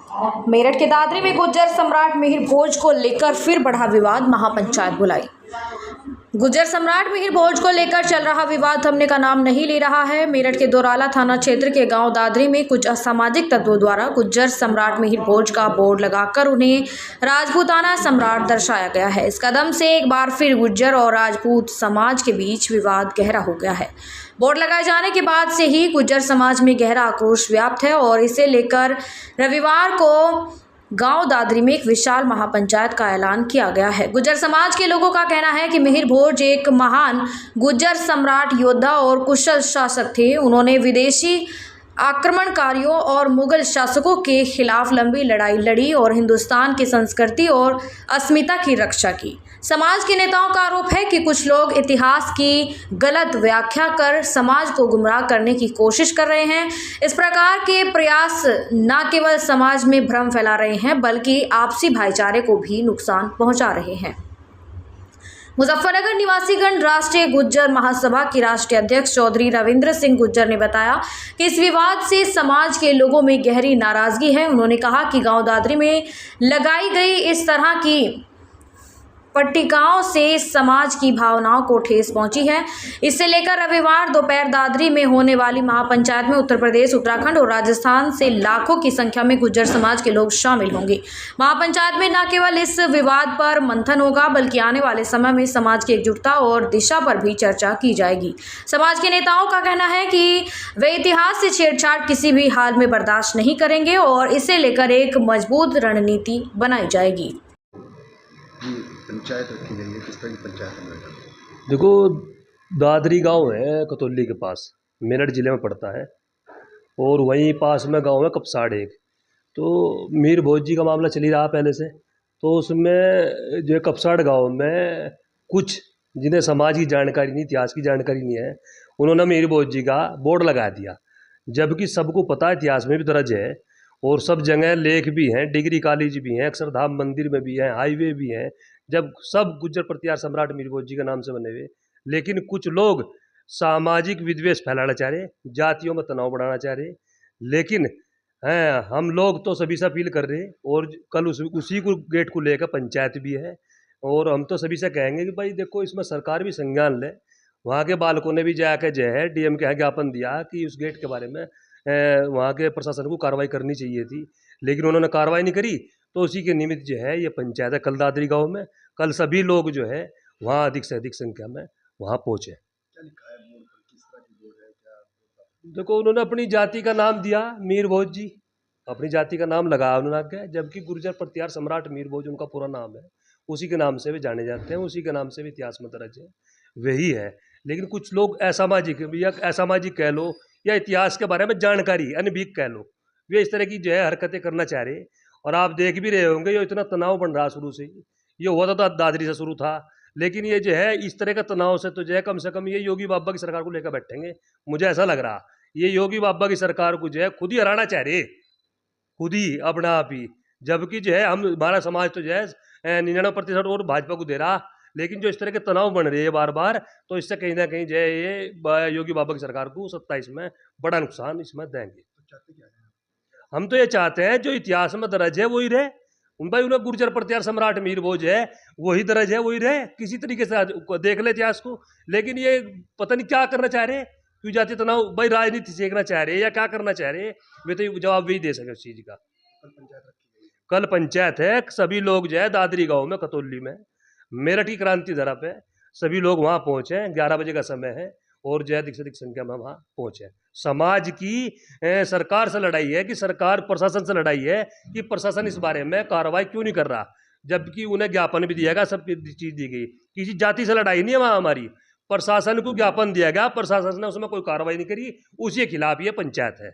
मेरठ के दादरी में गुर्जर सम्राट मिहिर भोज को लेकर फिर बढ़ा विवाद, महापंचायत बुलाई। गुर्जर सम्राट मिहिर भोज को लेकर चल रहा विवाद थमने का नाम नहीं ले रहा है। मेरठ के दोराला थाना क्षेत्र के गांव दादरी में कुछ असामाजिक तत्वों द्वारा गुर्जर सम्राट मिहिर भोज का बोर्ड लगाकर उन्हें राजपूताना सम्राट दर्शाया गया है। इस कदम से एक बार फिर गुर्जर और राजपूत समाज के बीच विवाद गहरा हो गया है। बोर्ड लगाए जाने के बाद से ही गुर्जर समाज में गहरा आक्रोश व्याप्त है और इसे लेकर रविवार को गांव दादरी में एक विशाल महापंचायत का ऐलान किया गया है। गुर्जर समाज के लोगों का कहना है कि मिहिर भोज एक महान गुर्जर सम्राट, योद्धा और कुशल शासक थे। उन्होंने विदेशी आक्रमणकारियों और मुगल शासकों के खिलाफ लंबी लड़ाई लड़ी और हिंदुस्तान की संस्कृति और अस्मिता की रक्षा की। समाज के नेताओं का आरोप है कि कुछ लोग इतिहास की गलत व्याख्या कर समाज को गुमराह करने की कोशिश कर रहे हैं। इस प्रकार के प्रयास न केवल समाज में भ्रम फैला रहे हैं बल्कि आपसी भाईचारे को भी नुकसान पहुंचा रहे हैं। मुजफ्फरनगर निवासीगण राष्ट्रीय गुर्जर महासभा के राष्ट्रीय अध्यक्ष चौधरी रविंद्र सिंह गुर्जर ने बताया कि इस विवाद से समाज के लोगों में गहरी नाराजगी है। उन्होंने कहा कि गांव दादरी में लगाई गई इस तरह की पट्टिकाओं से समाज की भावनाओं को ठेस पहुंची है। इससे लेकर रविवार दोपहर दादरी में होने वाली महापंचायत में उत्तर प्रदेश, उत्तराखंड और राजस्थान से लाखों की संख्या में गुर्जर समाज के लोग शामिल होंगे। महापंचायत में न केवल इस विवाद पर मंथन होगा बल्कि आने वाले समय में समाज की एकजुटता और दिशा पर भी चर्चा की जाएगी। समाज के नेताओं का कहना है कि वे इतिहास से छेड़छाड़ किसी भी हाल में बर्दाश्त नहीं करेंगे और इसे लेकर एक मजबूत रणनीति बनाई जाएगी। पंचायत रखी गई है, किस तरह की पंचायत है? देखो, दादरी गांव है कतौली के पास, मेरठ ज़िले में पड़ता है और वहीं पास में गांव है कपसाड़ एक। तो मिहिर भोज जी का मामला चल ही रहा पहले से। तो उसमें जो कपसाड़ गांव में कुछ जिन्हें समाज की जानकारी नहीं, इतिहास की जानकारी नहीं है, उन्होंने मिहिर भोज जी का बोर्ड लगा दिया, जबकि सबको पता है इतिहास में भी दर्ज है और सब जगह लेख भी हैं, डिग्री कॉलेज भी हैं, अक्षरधाम मंदिर में भी हैं, हाईवे भी हैं, जब सब गुर्जर प्रतिहार सम्राट मिहिर भोज जी के नाम से बने हुए। लेकिन कुछ लोग सामाजिक विद्वेष फैलाना चाह रहे, जातियों में तनाव बढ़ाना चाह रहे। लेकिन हैं, हम लोग तो सभी से अपील कर रहे और कल उसी को गेट को लेकर पंचायत भी है और हम तो सभी से कहेंगे कि भाई देखो, इसमें सरकार भी संज्ञान ले। वहाँ के बालकों ने भी जाकर जो है डीएम के यहाँ ज्ञापन दिया कि उस गेट के बारे में वहाँ के प्रशासन को कार्रवाई करनी चाहिए थी, लेकिन उन्होंने कार्रवाई नहीं करी। तो उसी के निमित्त जो है ये पंचायत है कल दादरी गांव में। कल सभी लोग जो है वहाँ अधिक से अधिक संख्या में वहाँ पहुँचे। देखो, उन्होंने अपनी जाति का नाम दिया मिहिर भोज जी, अपनी जाति का नाम लगाया उन्होंने आगे, जबकि गुर्जर प्रतिहार सम्राट मिहिर भोज उनका पूरा नाम है। उसी के नाम से भी जाने जाते हैं, उसी के नाम से भी इतिहास में दर्ज है, वही है। लेकिन कुछ लोग असामाजिक कह लो या इतिहास के बारे में जानकारी अनभिज्ञ कह लो, वे इस तरह की जो है हरकतें करना चाह रहे। और आप देख भी रहे होंगे ये इतना तनाव बन रहा शुरू से ही, ये हुआ तो दादरी से शुरू था, लेकिन ये जो है इस तरह का तनाव से तो जो है कम से कम ये योगी बाबा की सरकार को लेकर बैठेंगे। मुझे ऐसा लग रहा ये योगी बाबा की सरकार को जो है खुद ही हराना चाह रहे, खुद ही अपना आप ही। जबकि जो है हमारा समाज तो जो है 99% और भाजपा को दे रहा, लेकिन जो इस तरह के तनाव बन रहे हैं बार बार, तो इससे कहीं ना कहीं जो है ये योगी बाबा की सरकार को 27 में बड़ा नुकसान इसमें देंगे। हम तो ये चाहते हैं जो इतिहास में दर्ज है वही रहे। भाई उन्हें गुर्जर प्रतिहार सम्राट मिहिर भोज है वही दर्ज है वही रहे, किसी तरीके से देख ले इतिहास को। लेकिन ये पता नहीं क्या करना चाह रहे, क्यों जाति तनाव, भाई राजनीति सीखना चाह रहे या क्या करना चाह रहे, वे तो जवाब भी दे सके उस चीज का। कल पंचायत है, सभी लोग जो है दादरी गांव में कतौली में मेरठ की क्रांति धरा पे सभी लोग वहां पहुंचे। 11 बजे का समय है और जो है अधिक से अधिक संख्या में वहां पहुंचे। समाज की सरकार से लड़ाई है कि सरकार प्रशासन से लड़ाई है कि प्रशासन इस बारे में कार्रवाई क्यों नहीं कर रहा, जबकि उन्हें ज्ञापन भी दिया गया, सब चीज दी गई। किसी जाति से लड़ाई नहीं है वहां हमारी, प्रशासन को ज्ञापन दिया गया, प्रशासन ने उसमें कोई कार्रवाई नहीं करी, उसी के खिलाफ ये पंचायत है।